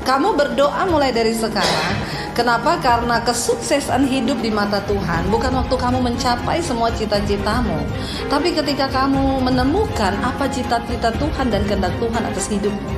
Kamu berdoa mulai dari sekarang. Kenapa? Karena kesuksesan hidup di mata Tuhan bukan waktu kamu mencapai semua cita-citamu, tapi ketika kamu menemukan apa cita-cita Tuhan dan kehendak Tuhan atas hidupmu.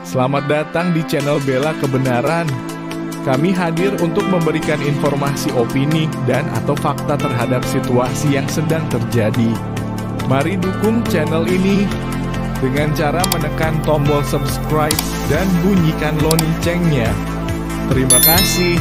Selamat datang di channel Bela Kebenaran. Kami hadir untuk memberikan informasi opini dan atau fakta terhadap situasi yang sedang terjadi. Mari dukung channel ini dengan cara menekan tombol subscribe dan bunyikan loncengnya. Terima kasih.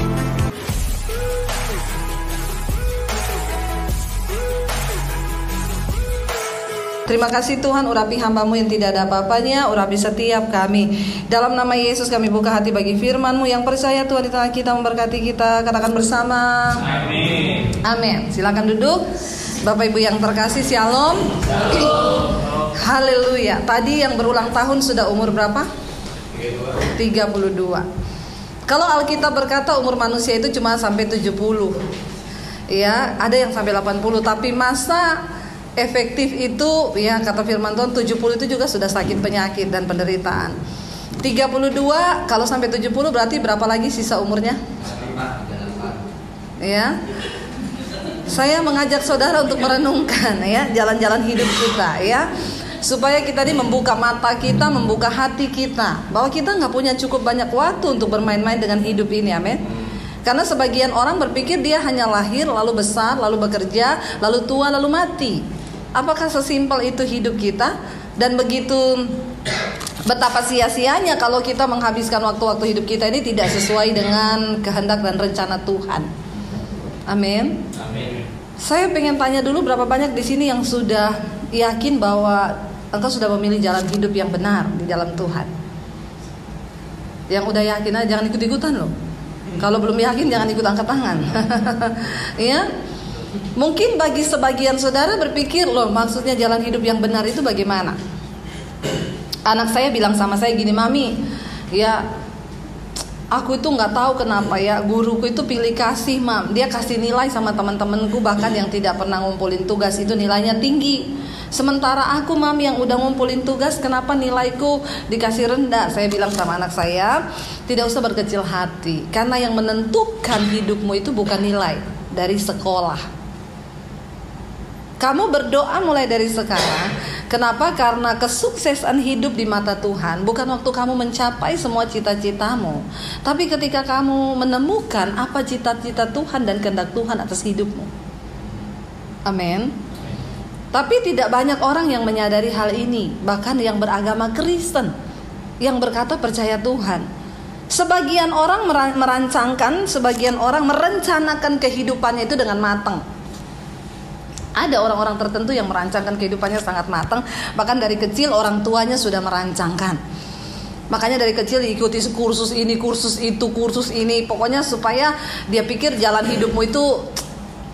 Terima kasih Tuhan, urapi hamba-Mu yang tidak ada apa-apanya, urapi setiap kami. Dalam nama Yesus kami buka hati bagi firman-Mu yang percaya Tuhan di tengah kita memberkati kita. Katakan bersama. Amin. Amin. Silakan duduk. Bapak Ibu yang terkasih, Shalom. Haleluya. Tadi yang berulang tahun sudah umur berapa? 32. Kalau Alkitab berkata umur manusia itu cuma sampai 70. Ya, ada yang sampai 80, tapi masa efektif itu, ya kata firman Tuhan, 70 itu juga sudah sakit penyakit dan penderitaan. 32 kalau sampai 70 berarti berapa lagi sisa umurnya? Ya. Saya mengajak saudara untuk merenungkan ya jalan-jalan hidup kita ya, supaya kita ini membuka mata kita, membuka hati kita, bahwa kita nggak punya cukup banyak waktu untuk bermain-main dengan hidup ini, amin. Karena sebagian orang berpikir dia hanya lahir, lalu besar, lalu bekerja, lalu tua, lalu mati. Apakah sesimpel itu hidup kita? Dan begitu betapa sia-sianya kalau kita menghabiskan waktu-waktu hidup kita ini tidak sesuai dengan kehendak dan rencana Tuhan. Amin. Amin. Saya pengen tanya dulu, berapa banyak di sini yang sudah yakin bahwa engkau sudah memilih jalan hidup yang benar di dalam Tuhan? Yang udah yakin aja, jangan ikut-ikutan loh. Kalau belum yakin jangan ikut angkat tangan. Ya. Mungkin bagi sebagian saudara berpikir, loh maksudnya jalan hidup yang benar itu bagaimana? Anak saya bilang sama saya gini, Mami, ya aku itu nggak tahu kenapa ya guruku itu pilih kasih, Mam. Dia kasih nilai sama teman-temanku bahkan yang tidak pernah ngumpulin tugas itu nilainya tinggi. Sementara aku, Mam, yang udah ngumpulin tugas, kenapa nilaiku dikasih rendah? Saya bilang sama anak saya, tidak usah berkecil hati, karena yang menentukan hidupmu itu bukan nilai dari sekolah. Kamu berdoa mulai dari sekarang. Kenapa? Karena kesuksesan hidup di mata Tuhan bukan waktu kamu mencapai semua cita-citamu, tapi ketika kamu menemukan apa cita-cita Tuhan dan kehendak Tuhan atas hidupmu. Amin. Tapi tidak banyak orang yang menyadari hal ini, bahkan yang beragama Kristen, yang berkata percaya Tuhan. Sebagian orang merancangkan, sebagian orang merencanakan kehidupannya itu dengan matang. Ada orang-orang tertentu yang merancangkan kehidupannya sangat matang, bahkan dari kecil orang tuanya sudah merancangkan. Makanya dari kecil diikuti kursus ini, kursus itu, kursus ini, pokoknya supaya dia pikir jalan hidupmu itu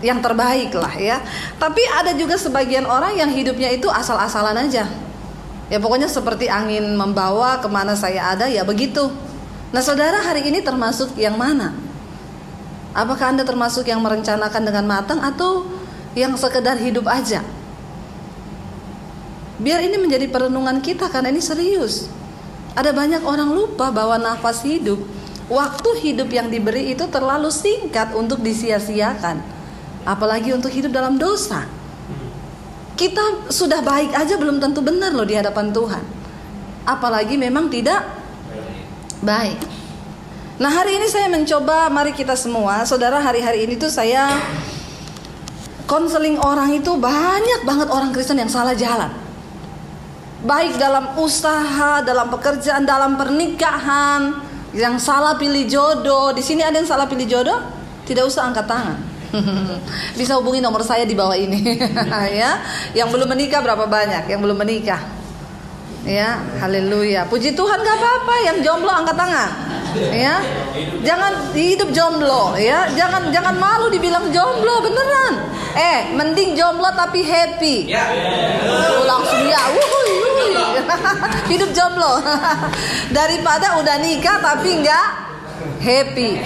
yang terbaik lah ya. Tapi ada juga sebagian orang yang hidupnya itu asal-asalan aja. Ya pokoknya seperti angin membawa kemana saya ada ya begitu. Nah saudara, hari ini termasuk yang mana? Apakah Anda termasuk yang merencanakan dengan matang atau yang sekedar hidup aja? Biar ini menjadi perenungan kita, karena ini serius. Ada banyak orang lupa bahwa nafas hidup, waktu hidup yang diberi itu terlalu singkat untuk disia-siakan, apalagi untuk hidup dalam dosa. Kita sudah baik aja belum tentu benar loh di hadapan Tuhan, apalagi memang tidak baik. Nah hari ini saya mencoba, mari kita semua, saudara, hari-hari ini tuh saya konseling orang itu, banyak banget orang Kristen yang salah jalan. Baik dalam usaha, dalam pekerjaan, dalam pernikahan, yang salah pilih jodoh. Di sini ada yang salah pilih jodoh? Tidak usah angkat tangan. Bisa hubungi nomor saya di bawah ini. Ya, yang belum menikah berapa banyak? Yang belum menikah? Ya, haleluya. Puji Tuhan, gak apa-apa. Yang jomblo angkat tangan. Ya, jangan hidup jomblo ya, jangan malu dibilang jomblo, beneran. Mending jomblo tapi happy. Langsung ya, Hidup jomblo daripada udah nikah tapi nggak happy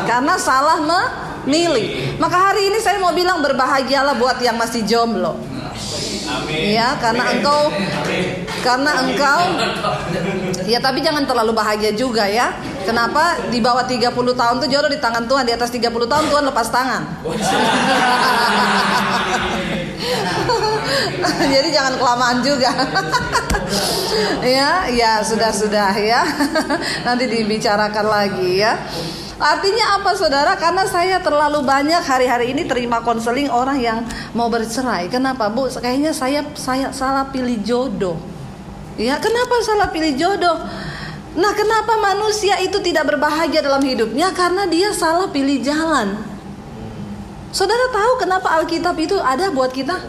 karena salah memilih. Maka hari ini saya mau bilang berbahagialah buat yang masih jomblo. Ya, karena engkau ya, tapi jangan terlalu bahagia juga ya. Kenapa? Di bawah 30 tahun tuh jodoh di tangan Tuhan, di atas 30 tahun Tuhan lepas tangan. Jadi jangan kelamaan juga. Ya, sudah ya. Nanti dibicarakan lagi ya. Artinya apa saudara? Karena saya terlalu banyak hari-hari ini terima konseling orang yang mau bercerai. Kenapa Bu? Kayaknya saya salah pilih jodoh. Ya, kenapa salah pilih jodoh? Nah, kenapa manusia itu tidak berbahagia dalam hidupnya? Karena dia salah pilih jalan. Saudara tahu kenapa Alkitab itu ada buat kita?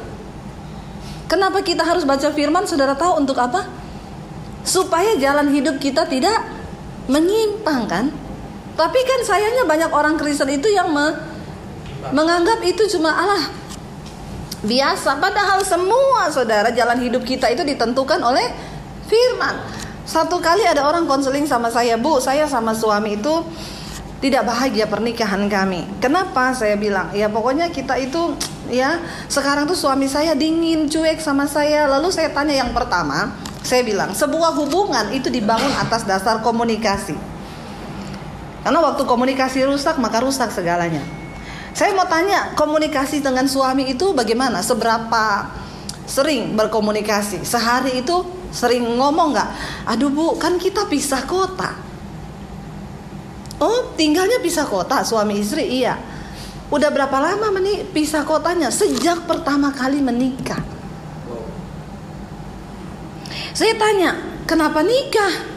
Kenapa kita harus baca firman? Saudara tahu untuk apa? Supaya jalan hidup kita tidak menyimpang kan? Tapi kan sayangnya banyak orang Kristen itu yang menganggap itu cuma biasa. Padahal semua saudara jalan hidup kita itu ditentukan oleh firman. Satu kali ada orang konseling sama saya, Bu, saya sama suami itu tidak bahagia pernikahan kami. Kenapa? Saya bilang, ya pokoknya kita itu ya sekarang tuh suami saya dingin, cuek sama saya. Lalu saya tanya yang pertama, saya bilang sebuah hubungan itu dibangun atas dasar komunikasi. Karena waktu komunikasi rusak maka rusak segalanya. Saya mau tanya, komunikasi dengan suami itu bagaimana? Seberapa sering berkomunikasi? Sehari itu sering ngomong gak? Aduh Bu, kan kita pisah kota. Oh, tinggalnya pisah kota suami istri? Iya. Udah berapa lama pisah kotanya? Sejak pertama kali menikah. Saya tanya, kenapa nikah?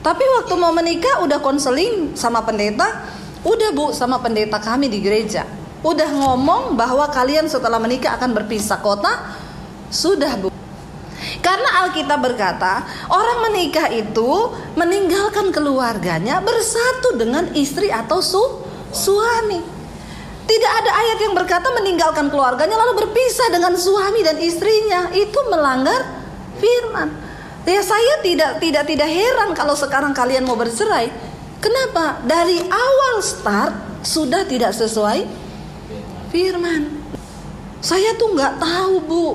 Tapi waktu mau menikah udah konseling sama pendeta. Udah Bu, sama pendeta kami di gereja. Udah ngomong bahwa kalian setelah menikah akan berpisah kota. Sudah Bu. Karena Alkitab berkata, orang menikah itu meninggalkan keluarganya bersatu dengan istri atau suami. Tidak ada ayat yang berkata meninggalkan keluarganya lalu berpisah dengan suami dan istrinya. Itu melanggar firman. Ya, saya tidak heran kalau sekarang kalian mau bercerai. Kenapa? Dari awal start sudah tidak sesuai firman. Saya tuh nggak tahu Bu.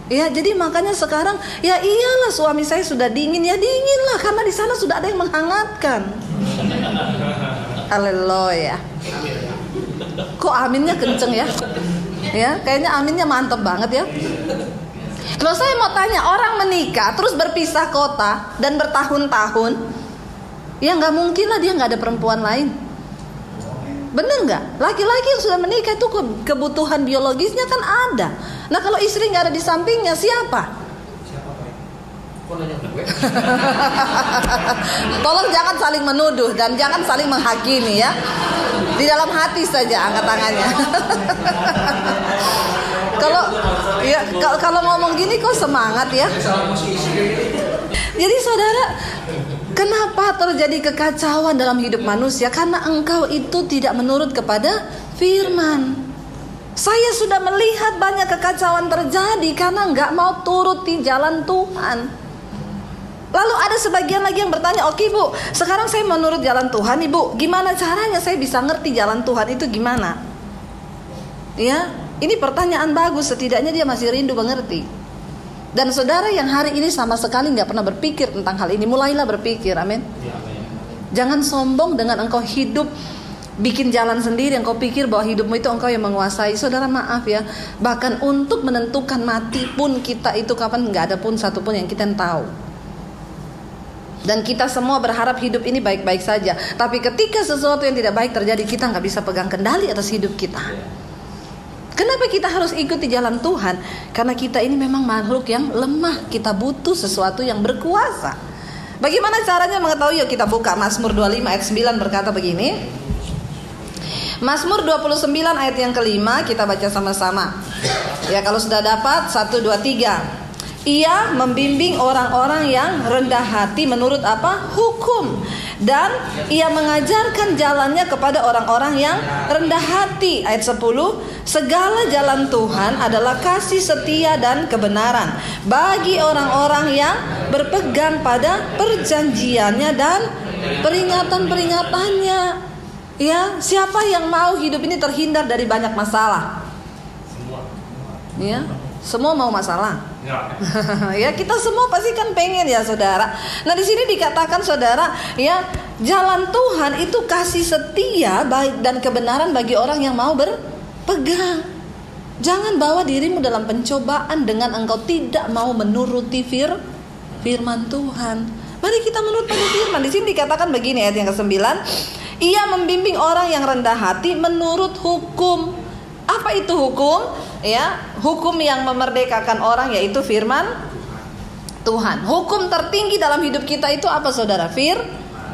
Ya, jadi makanya sekarang ya iyalah suami saya sudah dingin, ya dingin lah karena di sana sudah ada yang menghangatkan. Haleluya. Kok aminnya kenceng ya? Ya, kayaknya aminnya mantep banget ya. Kalau saya mau tanya, orang menikah terus berpisah kota dan bertahun-tahun, ya nggak mungkin lah dia nggak ada perempuan lain. Bener nggak? Laki-laki yang sudah menikah itu kebutuhan biologisnya kan ada. Nah kalau istri nggak ada di sampingnya, siapa? Tolong jangan saling menuduh dan jangan saling menghakimi ya. Di dalam hati saja angkat tangannya. Kalau ngomong gini kok semangat ya. Jadi saudara, kenapa terjadi kekacauan dalam hidup manusia? Karena engkau itu tidak menurut kepada firman. Saya sudah melihat banyak kekacauan terjadi karena nggak mau turuti jalan Tuhan. Lalu ada sebagian lagi yang bertanya, oke Bu, sekarang saya menurut jalan Tuhan, Ibu, gimana caranya saya bisa ngerti jalan Tuhan itu gimana? Ya, ini pertanyaan bagus, setidaknya dia masih rindu mengerti. Dan saudara yang hari ini sama sekali nggak pernah berpikir tentang hal ini, mulailah berpikir, amin. Jangan sombong dengan engkau hidup bikin jalan sendiri, engkau pikir bahwa hidupmu itu engkau yang menguasai. Saudara maaf ya, bahkan untuk menentukan mati pun kita itu kapan nggak ada pun satu pun yang kita tahu. Dan kita semua berharap hidup ini baik-baik saja. Tapi ketika sesuatu yang tidak baik terjadi, kita nggak bisa pegang kendali atas hidup kita. Kenapa kita harus ikuti jalan Tuhan? Karena kita ini memang makhluk yang lemah. Kita butuh sesuatu yang berkuasa. Bagaimana caranya mengetahui? Yuk kita buka Mazmur 25 ayat 9 berkata begini. Mazmur 29 ayat yang kelima, kita baca sama-sama. Ya kalau sudah dapat 1, 2, 3. Ia membimbing orang-orang yang rendah hati menurut apa? Hukum. Dan ia mengajarkan jalannya kepada orang-orang yang rendah hati. Ayat 10, segala jalan Tuhan adalah kasih setia dan kebenaran bagi orang-orang yang berpegang pada perjanjiannya dan peringatan-peringatannya. Ya, siapa yang mau hidup ini terhindar dari banyak masalah? Ya, semua mau masalah. Ya, kita semua pasti kan pengen ya saudara. Nah di sini dikatakan saudara, ya jalan Tuhan itu kasih setia dan kebenaran bagi orang yang mau berpegang. Jangan bawa dirimu dalam pencobaan dengan engkau tidak mau menuruti firman Tuhan. Mari kita menurut pada firman. Di sini dikatakan begini ayat yang ke-9, ia membimbing orang yang rendah hati menurut hukum. Apa itu hukum? Ya, hukum yang memerdekakan orang yaitu firman Tuhan. Hukum tertinggi dalam hidup kita itu apa saudara?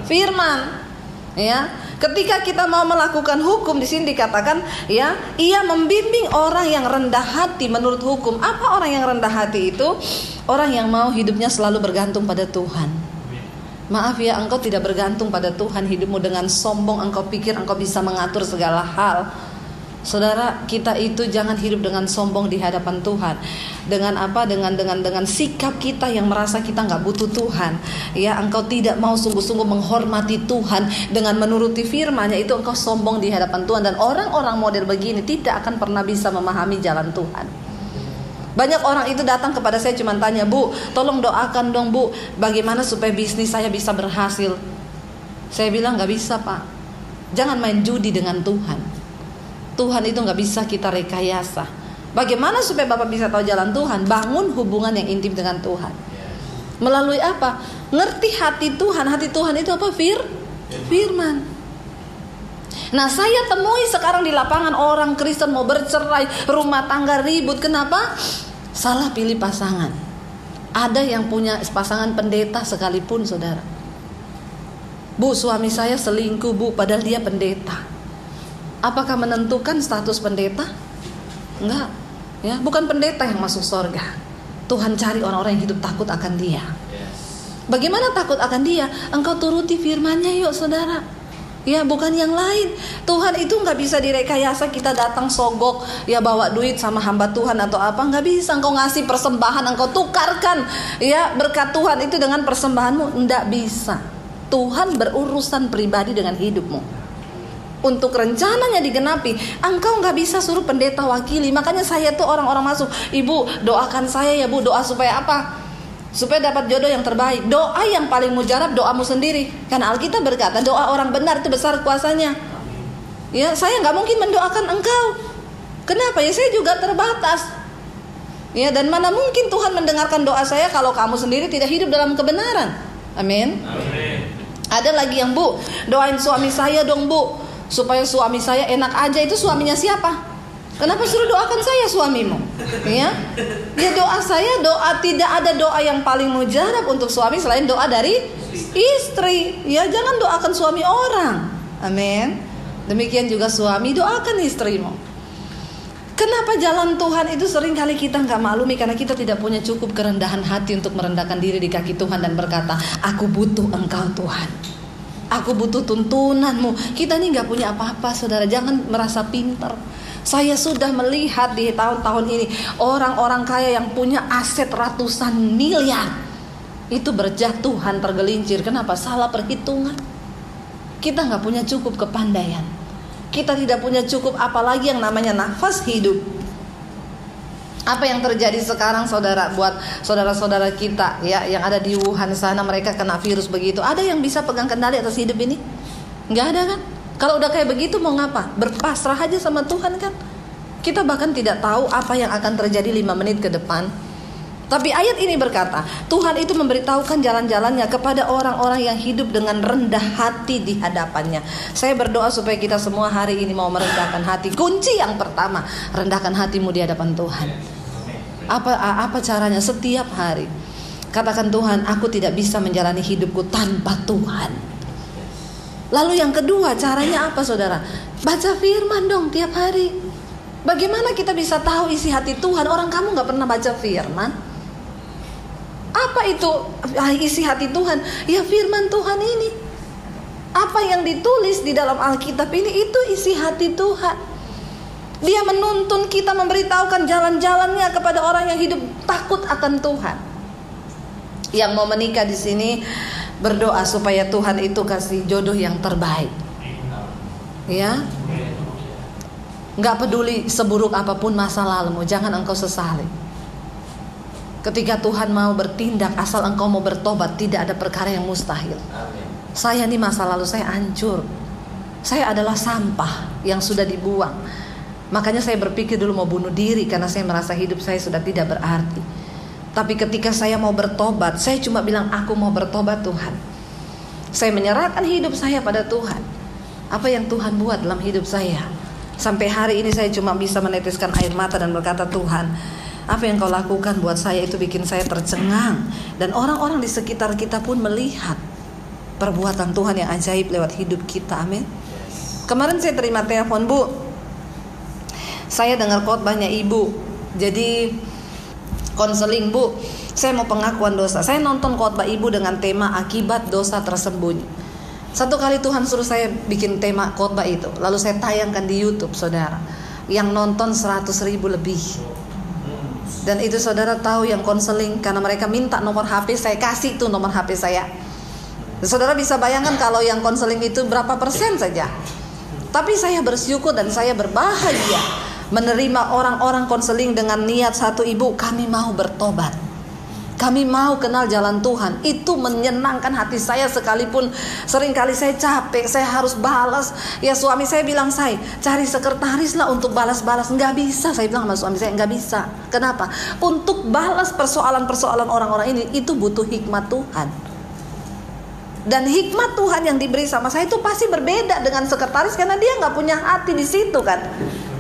Firman. Ya, ketika kita mau melakukan hukum di sini dikatakan ya, ia membimbing orang yang rendah hati menurut hukum. Apa orang yang rendah hati itu? Orang yang mau hidupnya selalu bergantung pada Tuhan. Maaf ya, engkau tidak bergantung pada Tuhan, hidupmu dengan sombong, engkau pikir engkau bisa mengatur segala hal. Saudara, kita itu jangan hidup dengan sombong di hadapan Tuhan. Dengan apa? Dengan sikap kita yang merasa kita nggak butuh Tuhan. Ya, engkau tidak mau sungguh-sungguh menghormati Tuhan dengan menuruti firman-Nya, itu engkau sombong di hadapan Tuhan. Dan orang-orang model begini tidak akan pernah bisa memahami jalan Tuhan. Banyak orang itu datang kepada saya cuma tanya, Bu, tolong doakan dong Bu, bagaimana supaya bisnis saya bisa berhasil. Saya bilang nggak bisa Pak. Jangan main judi dengan Tuhan. Tuhan itu gak bisa kita rekayasa. Bagaimana supaya Bapak bisa tahu jalan Tuhan? Bangun hubungan yang intim dengan Tuhan. Melalui apa? Ngerti hati Tuhan. Hati Tuhan itu apa? Firman. Nah saya temui sekarang di lapangan orang Kristen mau bercerai, rumah tangga ribut. Kenapa? Salah pilih pasangan. Ada yang punya pasangan pendeta sekalipun saudara. Bu, suami saya selingkuh Bu, padahal dia pendeta. Apakah menentukan status pendeta? Enggak. Ya, bukan pendeta yang masuk surga. Tuhan cari orang-orang yang hidup takut akan Dia. Bagaimana takut akan Dia? Engkau turuti firman-Nya yuk saudara. Ya, bukan yang lain. Tuhan itu nggak bisa direkayasa. Kita datang sogok, ya bawa duit sama hamba Tuhan atau apa, nggak bisa. Engkau ngasih persembahan, engkau tukarkan ya berkat Tuhan itu dengan persembahanmu, nggak bisa. Tuhan berurusan pribadi dengan hidupmu. Untuk rencananya digenapi, engkau nggak bisa suruh pendeta wakili. Makanya saya tuh orang-orang masuk, Ibu doakan saya ya Bu, doa supaya apa? Supaya dapat jodoh yang terbaik. Doa yang paling mujarab doamu sendiri. Karena Alkitab berkata doa orang benar itu besar kuasanya. Ya, saya nggak mungkin mendoakan engkau. Kenapa? Ya saya juga terbatas. Ya, dan mana mungkin Tuhan mendengarkan doa saya kalau kamu sendiri tidak hidup dalam kebenaran. Amin. Ada lagi yang Bu, doain suami saya dong Bu, supaya suami saya enak aja. Itu suaminya siapa? Kenapa suruh doakan saya suamimu? Ya, doa saya, doa tidak ada doa yang paling mujarab untuk suami selain doa dari istri. Ya, jangan doakan suami orang. Amin. Demikian juga suami, doakan istrimu. Kenapa jalan Tuhan itu sering kali kita nggak maklumi? Karena kita tidak punya cukup kerendahan hati untuk merendahkan diri di kaki Tuhan dan berkata, aku butuh Engkau Tuhan. Aku butuh tuntunanmu. Kita ini nggak punya apa-apa saudara. Jangan merasa pintar. Saya sudah melihat di tahun-tahun ini orang-orang kaya yang punya aset ratusan miliar itu berjatuhan, tergelincir. Kenapa? Salah perhitungan. Kita nggak punya cukup kepandaian. Kita tidak punya cukup apalagi yang namanya nafas hidup. Apa yang terjadi sekarang saudara, buat saudara-saudara kita ya yang ada di Wuhan sana, mereka kena virus begitu. Ada yang bisa pegang kendali atas hidup ini? Nggak ada kan? Kalau udah kayak begitu mau ngapa? Berpasrah aja sama Tuhan kan? Kita bahkan tidak tahu apa yang akan terjadi 5 menit ke depan. Tapi ayat ini berkata, Tuhan itu memberitahukan jalan-jalannya kepada orang-orang yang hidup dengan rendah hati di hadapannya. Saya berdoa supaya kita semua hari ini mau merendahkan hati. Kunci yang pertama, rendahkan hatimu di hadapan Tuhan. Apa caranya? Setiap hari katakan, Tuhan, aku tidak bisa menjalani hidupku tanpa Tuhan. Lalu yang kedua, caranya apa saudara? Baca firman dong tiap hari. Bagaimana kita bisa tahu isi hati Tuhan? Orang kamu gak pernah baca firman. Apa itu isi hati Tuhan? Ya firman Tuhan ini. Apa yang ditulis di dalam Alkitab ini, itu isi hati Tuhan. Dia menuntun kita, memberitahukan jalan-jalannya kepada orang yang hidup takut akan Tuhan. Yang mau menikah di sini berdoa supaya Tuhan itu kasih jodoh yang terbaik. Ya, nggak peduli seburuk apapun masa lalumu, jangan engkau sesali. Ketika Tuhan mau bertindak, asal engkau mau bertobat, tidak ada perkara yang mustahil. Saya nih masa lalu saya hancur. Saya adalah sampah yang sudah dibuang. Makanya saya berpikir dulu mau bunuh diri, karena saya merasa hidup saya sudah tidak berarti. Tapi ketika saya mau bertobat, saya cuma bilang, aku mau bertobat Tuhan. Saya menyerahkan hidup saya pada Tuhan. Apa yang Tuhan buat dalam hidup saya, sampai hari ini saya cuma bisa meneteskan air mata dan berkata, Tuhan, apa yang kau lakukan buat saya itu bikin saya tercengang. Dan orang-orang di sekitar kita pun melihat perbuatan Tuhan yang ajaib lewat hidup kita. Amin. Kemarin saya terima telepon, Bu. Saya dengar khotbahnya Ibu. Jadi konseling, Bu. Saya mau pengakuan dosa. Saya nonton khotbah Ibu dengan tema akibat dosa tersembunyi. Satu kali Tuhan suruh saya bikin tema khotbah itu, lalu saya tayangkan di YouTube, saudara. Yang nonton 100.000 lebih. Dan itu saudara tahu yang konseling, karena mereka minta nomor HP, saya kasih tuh nomor HP saya. Saudara bisa bayangkan kalau yang konseling itu berapa persen saja. Tapi saya bersyukur dan saya berbahagia menerima orang-orang konseling dengan niat satu, Ibu, kami mau bertobat, kami mau kenal jalan Tuhan. Itu menyenangkan hati saya, sekalipun seringkali saya capek, saya harus balas. Ya suami saya bilang, saya cari sekretaris lah untuk balas-balas. Nggak bisa, saya bilang sama suami saya, nggak bisa. Kenapa? Untuk balas persoalan-persoalan orang-orang ini, itu butuh hikmat Tuhan. Dan hikmat Tuhan yang diberi sama saya itu pasti berbeda dengan sekretaris, karena dia nggak punya hati di situ kan.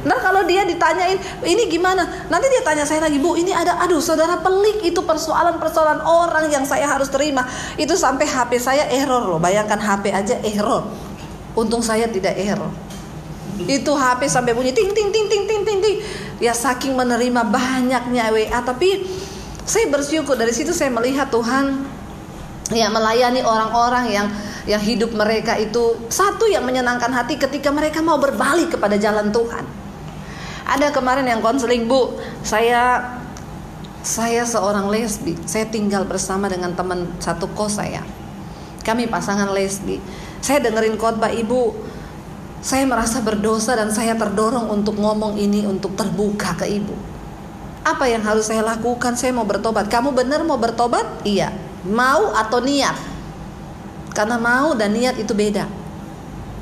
Nah kalau dia ditanyain ini gimana, nanti dia tanya saya lagi, Bu ini ada, aduh saudara pelik itu persoalan-persoalan orang yang saya harus terima. Itu sampai HP saya error loh, bayangkan HP aja error. Untung saya tidak error. Itu HP sampai bunyi ting ting ting ting ting ting ting. Ya saking menerima banyaknya WA, tapi saya bersyukur dari situ saya melihat Tuhan ya melayani orang-orang yang hidup mereka itu satu yang menyenangkan hati ketika mereka mau berbalik kepada jalan Tuhan. Ada kemarin yang konseling, Bu, saya seorang lesbi. Saya tinggal bersama dengan teman satu kos saya. Kami pasangan lesbi. Saya dengerin khotbah Ibu, saya merasa berdosa dan saya terdorong untuk ngomong ini, untuk terbuka ke Ibu. Apa yang harus saya lakukan? Saya mau bertobat. Kamu benar mau bertobat? Iya. Mau atau niat? Karena mau dan niat itu beda.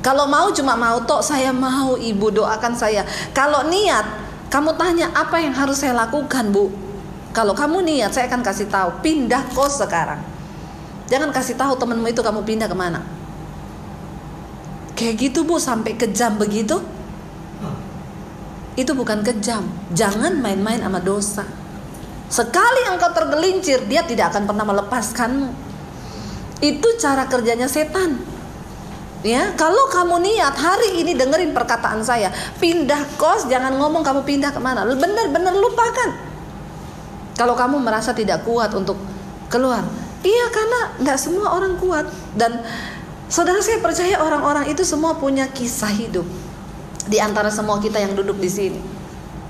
Kalau mau cuma mau tok, saya mau, Ibu doakan saya. Kalau niat, kamu tanya apa yang harus saya lakukan, Bu? Kalau kamu niat, saya akan kasih tahu, pindah kos sekarang. Jangan kasih tahu temanmu itu kamu pindah kemana. Kayak gitu, Bu, sampai kejam begitu. Itu bukan kejam. Jangan main-main sama dosa. Sekali engkau tergelincir, dia tidak akan pernah melepaskanmu. Itu cara kerjanya setan. Ya, kalau kamu niat hari ini dengerin perkataan saya, pindah kos, jangan ngomong kamu pindah kemana. Benar-benar lupakan. Kalau kamu merasa tidak kuat untuk keluar, iya, karena nggak semua orang kuat. Dan saudara, saya percaya orang-orang itu semua punya kisah hidup. Di antara semua kita yang duduk di sini,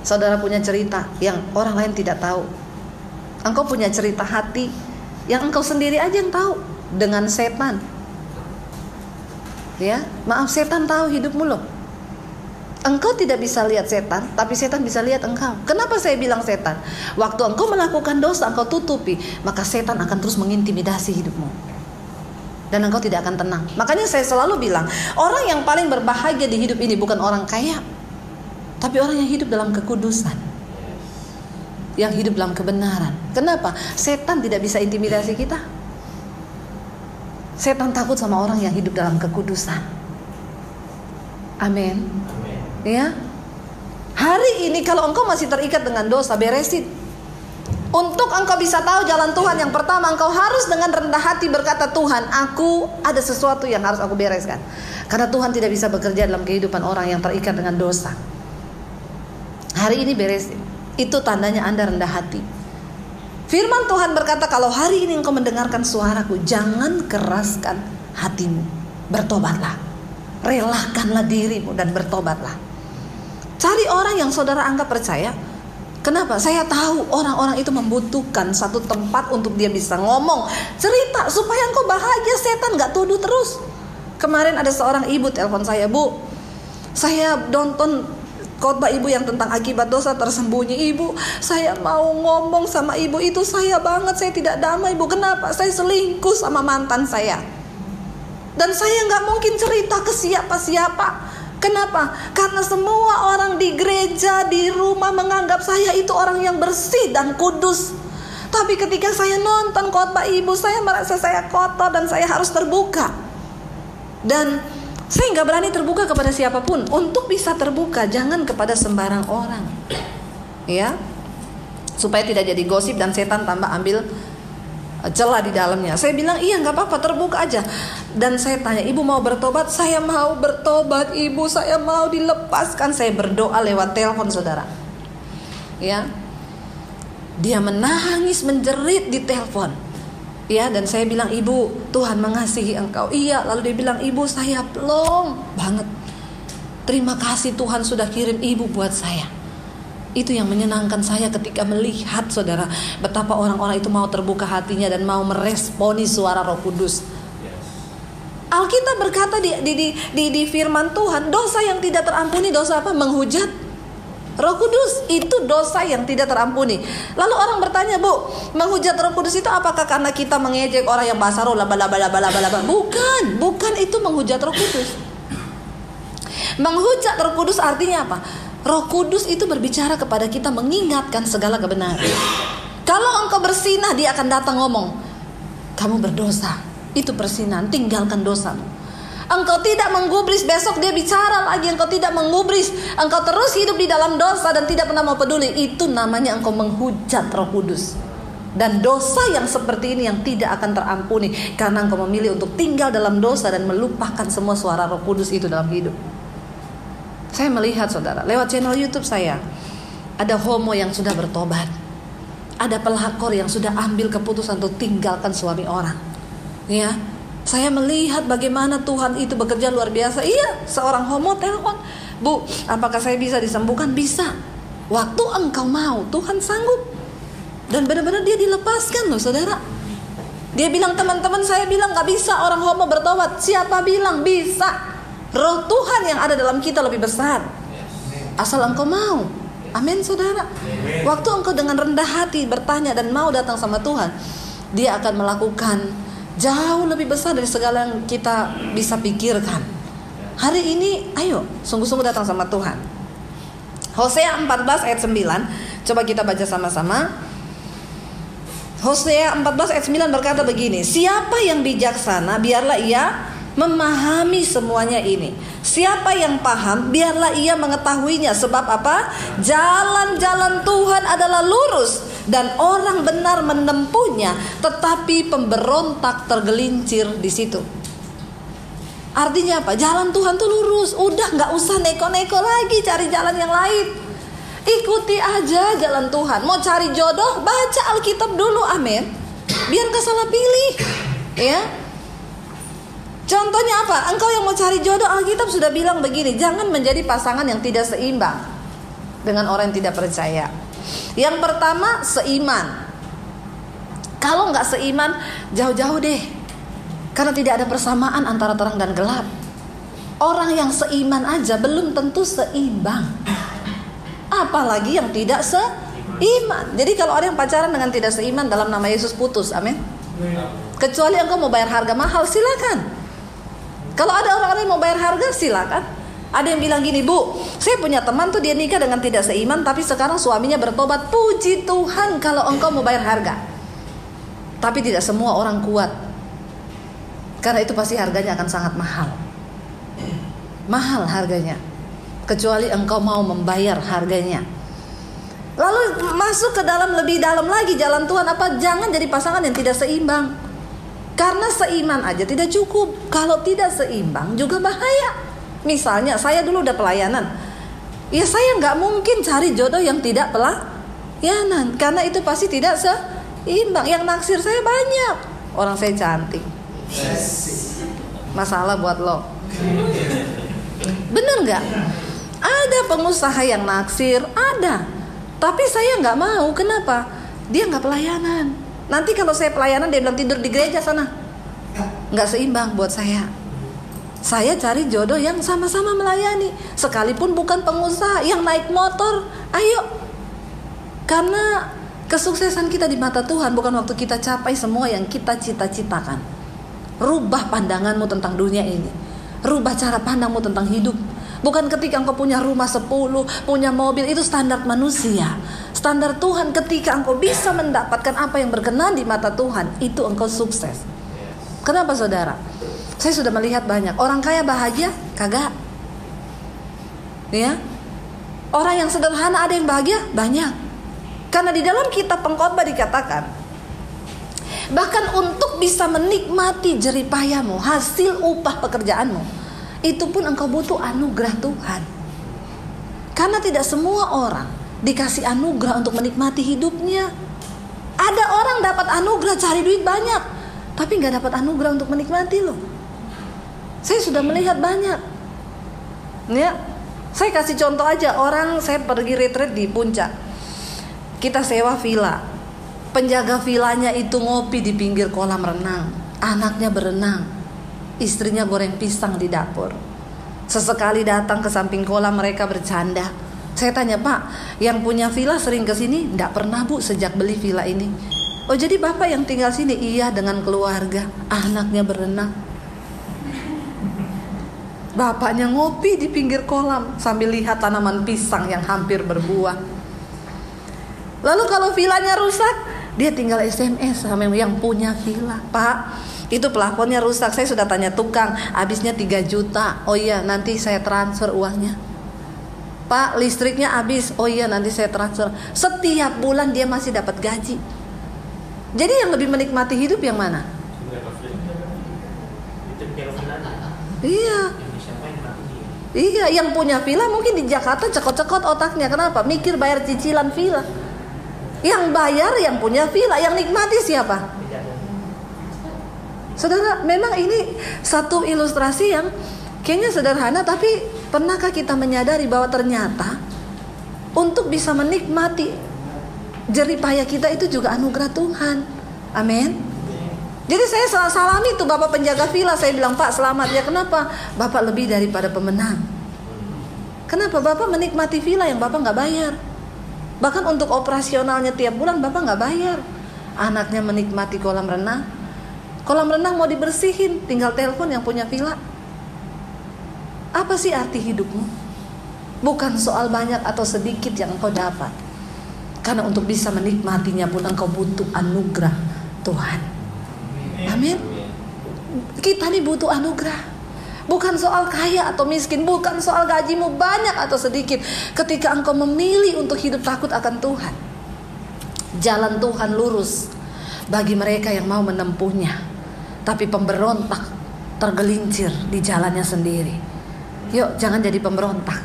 saudara punya cerita yang orang lain tidak tahu. Engkau punya cerita hati yang engkau sendiri aja yang tahu dengan setan. Ya, maaf, setan tahu hidupmu loh. Engkau tidak bisa lihat setan, tapi setan bisa lihat engkau. Kenapa saya bilang setan? Waktu engkau melakukan dosa, engkau tutupi, maka setan akan terus mengintimidasi hidupmu. Dan engkau tidak akan tenang. Makanya saya selalu bilang, orang yang paling berbahagia di hidup ini bukan orang kaya, tapi orang yang hidup dalam kekudusan, yang hidup dalam kebenaran. Kenapa? Setan tidak bisa intimidasi kita. Setan takut sama orang yang hidup dalam kekudusan. Amin. Ya. Hari ini kalau engkau masih terikat dengan dosa, beresin. Untuk engkau bisa tahu jalan Tuhan, yang pertama engkau harus dengan rendah hati berkata, Tuhan, aku ada sesuatu yang harus aku bereskan. Karena Tuhan tidak bisa bekerja dalam kehidupan orang yang terikat dengan dosa. Hari ini beresin. Itu tandanya Anda rendah hati. Firman Tuhan berkata, kalau hari ini engkau mendengarkan suaraku, jangan keraskan hatimu, bertobatlah, relakanlah dirimu dan bertobatlah. Cari orang yang saudara anggap percaya. Kenapa? Saya tahu orang-orang itu membutuhkan satu tempat untuk dia bisa ngomong, cerita, supaya engkau bahagia, setan gak tuduh terus. Kemarin ada seorang ibu telepon saya, Bu, saya nonton khotbah ibu yang tentang akibat dosa tersembunyi. Ibu, saya mau ngomong sama ibu, itu saya banget, saya tidak damai, Bu. Kenapa? Saya selingkuh sama mantan saya. Dan saya gak mungkin cerita ke siapa-siapa. Kenapa? Karena semua orang di gereja, di rumah menganggap saya itu orang yang bersih dan kudus. Tapi ketika saya nonton khotbah ibu, saya merasa saya kotor dan saya harus terbuka. Dan saya nggak berani terbuka kepada siapapun. Untuk bisa terbuka, jangan kepada sembarang orang, ya, supaya tidak jadi gosip dan setan tambah ambil celah di dalamnya. Saya bilang, iya nggak apa-apa, terbuka aja. Dan saya tanya, ibu mau bertobat? Saya mau bertobat, ibu, saya mau dilepaskan. Saya berdoa lewat telepon, saudara, ya. Dia menangis, menjerit di telepon, ya. Dan saya bilang, ibu, Tuhan mengasihi engkau. Iya. Lalu dia bilang, ibu, saya plong banget, terima kasih Tuhan sudah kirim ibu buat saya. Itu yang menyenangkan saya ketika melihat, saudara, betapa orang-orang itu mau terbuka hatinya dan mau meresponi suara Roh Kudus. Alkitab berkata di firman Tuhan, dosa yang tidak terampuni, dosa apa? Menghujat Roh Kudus, itu dosa yang tidak terampuni. Lalu orang bertanya, Bu, menghujat Roh Kudus itu apakah karena kita mengejek orang yang bahasa roh, bukan itu menghujat Roh Kudus. Menghujat Roh Kudus artinya apa? Roh Kudus itu berbicara kepada kita, mengingatkan segala kebenaran. Kalau engkau bersinah, dia akan datang ngomong, kamu berdosa, itu persinahan, tinggalkan dosamu. Engkau tidak menggubris, besok dia bicara lagi, engkau tidak menggubris, engkau terus hidup di dalam dosa dan tidak pernah mau peduli. Itu namanya engkau menghujat Roh Kudus. Dan dosa yang seperti ini yang tidak akan terampuni, karena engkau memilih untuk tinggal dalam dosa dan melupakan semua suara Roh Kudus itu dalam hidup. Saya melihat, saudara, lewat channel YouTube saya, ada homo yang sudah bertobat, ada pelakor yang sudah ambil keputusan untuk tinggalkan suami orang, ya. Saya melihat bagaimana Tuhan itu bekerja luar biasa. Iya, seorang homo telepon, Bu, apakah saya bisa disembuhkan? Bisa. Waktu engkau mau, Tuhan sanggup. Dan benar-benar dia dilepaskan loh, saudara. Dia bilang, teman-teman saya bilang gak bisa orang homo bertobat. Siapa bilang? Bisa. Roh Tuhan yang ada dalam kita lebih besar, asal engkau mau. Amin, saudara. Waktu engkau dengan rendah hati bertanya dan mau datang sama Tuhan, dia akan melakukan jauh lebih besar dari segala yang kita bisa pikirkan. Hari ini, ayo sungguh-sungguh datang sama Tuhan. Hosea 14 ayat 9, coba kita baca sama-sama. Hosea 14 ayat 9 berkata begini, siapa yang bijaksana, biarlah ia memahami semuanya ini. Siapa yang paham, biarlah ia mengetahuinya. Sebab apa? Jalan-jalan Tuhan adalah lurus, dan orang benar menempuhnya, tetapi pemberontak tergelincir di situ. Artinya apa? Jalan Tuhan tuh lurus. Udah gak usah neko-neko lagi cari jalan yang lain. Ikuti aja jalan Tuhan. Mau cari jodoh, baca Alkitab dulu, amin, biar gak salah pilih, ya. Contohnya apa? Engkau yang mau cari jodoh, Alkitab sudah bilang begini, jangan menjadi pasangan yang tidak seimbang dengan orang yang tidak percaya. Yang pertama, seiman. Kalau nggak seiman, jauh-jauh deh, karena tidak ada persamaan antara terang dan gelap. Orang yang seiman aja belum tentu seimbang, apalagi yang tidak seiman. Jadi kalau ada yang pacaran dengan tidak seiman, dalam nama Yesus putus, amin. Kecuali engkau mau bayar harga mahal, silakan. Kalau ada orang-orang yang mau bayar harga, silakan. Ada yang bilang gini, Bu, saya punya teman tuh dia nikah dengan tidak seiman, tapi sekarang suaminya bertobat. Puji Tuhan kalau engkau mau bayar harga. Tapi tidak semua orang kuat, karena itu pasti harganya akan sangat mahal. Mahal harganya, kecuali engkau mau membayar harganya. Lalu masuk ke dalam, lebih dalam lagi jalan Tuhan apa? Jangan jadi pasangan yang tidak seimbang. Karena seiman aja tidak cukup, kalau tidak seimbang juga bahaya. Misalnya saya dulu udah pelayanan, ya saya gak mungkin cari jodoh yang tidak pelayanan, karena itu pasti tidak imbang. Yang naksir saya banyak, orang saya cantik. Masalah buat lo. Bener nggak? Ada pengusaha yang naksir, ada. Tapi saya nggak mau. Kenapa? Dia nggak pelayanan. Nanti kalau saya pelayanan dia bilang tidur di gereja sana. Nggak seimbang buat saya. Saya cari jodoh yang sama-sama melayani, sekalipun bukan pengusaha yang naik motor. Ayo, karena kesuksesan kita di mata Tuhan bukan waktu kita capai semua yang kita cita-citakan. Rubah pandanganmu tentang dunia ini. Rubah cara pandangmu tentang hidup. Bukan ketika engkau punya rumah 10, punya mobil, itu standar manusia. Standar Tuhan ketika engkau bisa mendapatkan apa yang berkenan di mata Tuhan, itu engkau sukses. Kenapa saudara? Saya sudah melihat banyak orang kaya bahagia, kagak. Ya. Orang yang sederhana ada yang bahagia, banyak. Karena di dalam kitab Pengkhotbah dikatakan, bahkan untuk bisa menikmati jeripayamu, hasil upah pekerjaanmu, itu pun engkau butuh anugerah Tuhan. Karena tidak semua orang dikasih anugerah untuk menikmati hidupnya. Ada orang dapat anugerah cari duit banyak, tapi gak dapat anugerah untuk menikmati loh. Saya sudah melihat banyak. Ya, saya kasih contoh aja. Orang, saya pergi retreat di Puncak, kita sewa villa. Penjaga villanya itu ngopi di pinggir kolam renang, anaknya berenang, istrinya goreng pisang di dapur. Sesekali datang ke samping kolam, mereka bercanda. Saya tanya, Pak, yang punya villa sering kesini? Nggak pernah Bu, sejak beli villa ini. Oh, jadi Bapak yang tinggal sini? Iya, dengan keluarga, anaknya berenang. Bapaknya ngopi di pinggir kolam sambil lihat tanaman pisang yang hampir berbuah. Lalu kalau villanya rusak, dia tinggal SMS sama yang punya villa. Pak, itu plafonnya rusak. Saya sudah tanya tukang, habisnya 3 juta. Oh iya, nanti saya transfer uangnya. Pak, listriknya habis. Oh iya, nanti saya transfer. Setiap bulan dia masih dapat gaji. Jadi yang lebih menikmati hidup yang mana? Iya. Iya, yang punya villa mungkin di Jakarta cekot-cekot otaknya. Kenapa? Mikir bayar cicilan villa. Yang bayar yang punya villa, yang nikmati siapa? Saudara, memang ini satu ilustrasi yang kayaknya sederhana, tapi pernahkah kita menyadari bahwa ternyata untuk bisa menikmati jeripaya kita itu juga anugerah Tuhan. Amin. Jadi saya salami tuh Bapak penjaga villa. Saya bilang, Pak, selamat ya. Kenapa? Bapak lebih daripada pemenang. Kenapa? Bapak menikmati villa yang Bapak gak bayar. Bahkan untuk operasionalnya tiap bulan Bapak gak bayar. Anaknya menikmati kolam renang. Kolam renang mau dibersihin, tinggal telepon yang punya villa. Apa sih arti hidupmu? Bukan soal banyak atau sedikit yang engkau dapat. Karena untuk bisa menikmatinya pun engkau butuh anugerah Tuhan. Amin. Kita nih butuh anugerah. Bukan soal kaya atau miskin, bukan soal gajimu banyak atau sedikit. Ketika engkau memilih untuk hidup takut akan Tuhan, jalan Tuhan lurus bagi mereka yang mau menempuhnya. Tapi pemberontak tergelincir di jalannya sendiri. Yuk, jangan jadi pemberontak.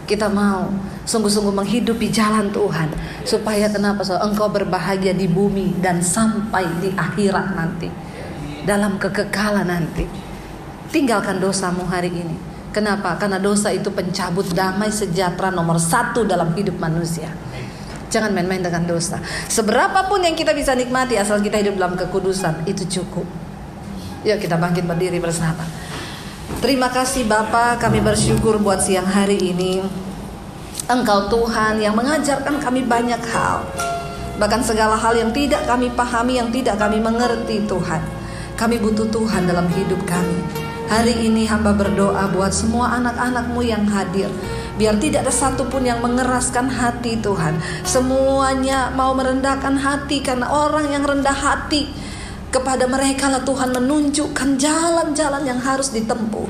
Kita mau sungguh-sungguh menghidupi jalan Tuhan, supaya kenapa? Engkau berbahagia di bumi dan sampai di akhirat nanti, dalam kekekalan nanti. Tinggalkan dosamu hari ini. Kenapa? Karena dosa itu pencabut damai sejahtera nomor 1 dalam hidup manusia. Jangan main-main dengan dosa. Seberapapun yang kita bisa nikmati, asal kita hidup dalam kekudusan, itu cukup. Yuk kita bangkit berdiri bersama. Terima kasih Bapa, kami bersyukur buat siang hari ini. Engkau Tuhan yang mengajarkan kami banyak hal. Bahkan segala hal yang tidak kami pahami, yang tidak kami mengerti Tuhan. Kami butuh Tuhan dalam hidup kami. Hari ini hamba berdoa buat semua anak-anak-Mu yang hadir. Biar tidak ada satupun yang mengeraskan hati Tuhan. Semuanya mau merendahkan hati, karena orang yang rendah hati, kepada mereka lah Tuhan menunjukkan jalan-jalan yang harus ditempuh.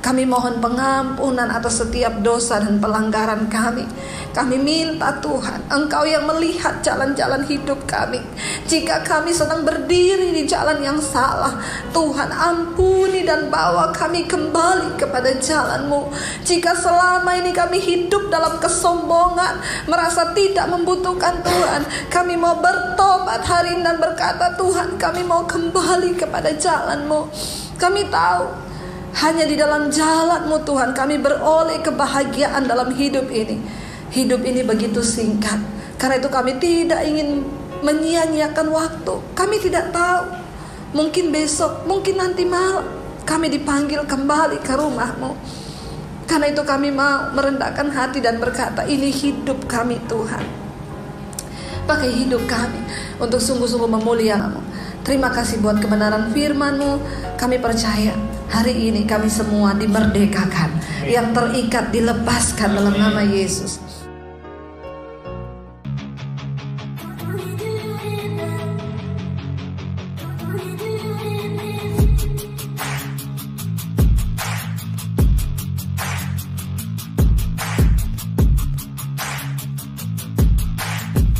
Kami mohon pengampunan atas setiap dosa dan pelanggaran kami. Kami minta Tuhan, Engkau yang melihat jalan-jalan hidup kami. Jika kami sedang berdiri di jalan yang salah, Tuhan ampuni dan bawa kami kembali kepada jalan-Mu. Jika selama ini kami hidup dalam kesombongan, merasa tidak membutuhkan Tuhan, kami mau bertobat hari ini dan berkata, Tuhan, kami mau kembali kepada jalan-Mu. Kami tahu hanya di dalam jalan-Mu Tuhan kami beroleh kebahagiaan dalam hidup ini. Hidup ini begitu singkat. Karena itu kami tidak ingin menyia-nyiakan waktu. Kami tidak tahu, mungkin besok, mungkin nanti malam kami dipanggil kembali ke rumah-Mu. Karena itu kami mau merendahkan hati dan berkata, ini hidup kami Tuhan. Pakai hidup kami untuk sungguh-sungguh memuliakan-Mu. Terima kasih buat kebenaran firman-Mu. Kami percaya hari ini kami semua dimerdekakan. Yang terikat dilepaskan dalam nama Yesus.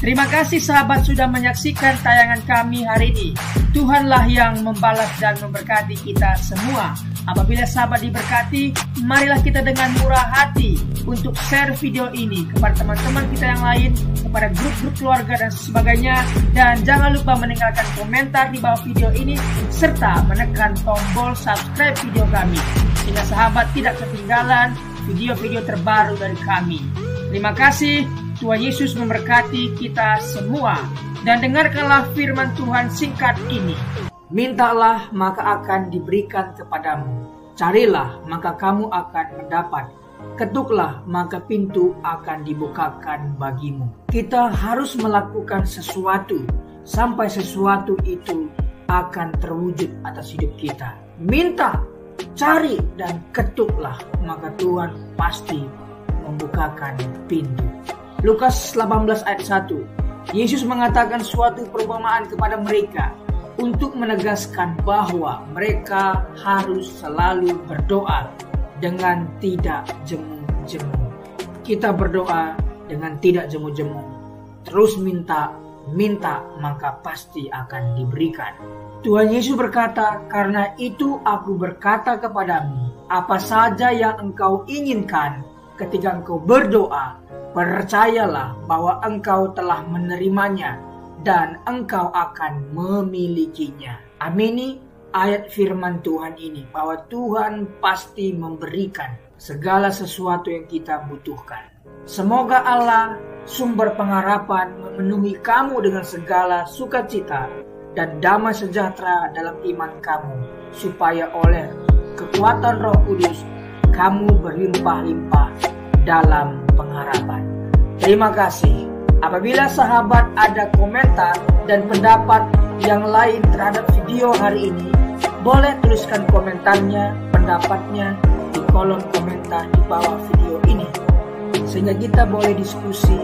Terima kasih sahabat sudah menyaksikan tayangan kami hari ini. Tuhanlah yang membalas dan memberkati kita semua. Apabila sahabat diberkati, marilah kita dengan murah hati untuk share video ini kepada teman-teman kita yang lain, kepada grup-grup keluarga dan sebagainya. Dan jangan lupa meninggalkan komentar di bawah video ini, serta menekan tombol subscribe video kami, sehingga sahabat tidak ketinggalan video-video terbaru dari kami. Terima kasih. Tuhan Yesus memberkati kita semua. Dan dengarkanlah firman Tuhan singkat ini. Mintalah maka akan diberikan kepadamu. Carilah maka kamu akan mendapat. Ketuklah maka pintu akan dibukakan bagimu. Kita harus melakukan sesuatu sampai sesuatu itu akan terwujud atas hidup kita. Minta, cari dan ketuklah maka Tuhan pasti membukakan pintu. Lukas 18 ayat 1. Yesus mengatakan suatu perumpamaan kepada mereka untuk menegaskan bahwa mereka harus selalu berdoa dengan tidak jemu-jemu. Kita berdoa dengan tidak jemu-jemu. Terus minta maka pasti akan diberikan. Tuhan Yesus berkata, karena itu aku berkata kepadamu, apa saja yang engkau inginkan ketika engkau berdoa, percayalah bahwa engkau telah menerimanya dan engkau akan memilikinya. Amini ayat firman Tuhan ini, bahwa Tuhan pasti memberikan segala sesuatu yang kita butuhkan. Semoga Allah, sumber pengharapan, memenuhi kamu dengan segala sukacita dan damai sejahtera dalam iman kamu, supaya oleh kekuatan Roh Kudus kamu berlimpah-limpah dalam pengharapan. Terima kasih. Apabila sahabat ada komentar dan pendapat yang lain terhadap video hari ini, boleh tuliskan komentarnya, pendapatnya di kolom komentar di bawah video ini, sehingga kita boleh diskusi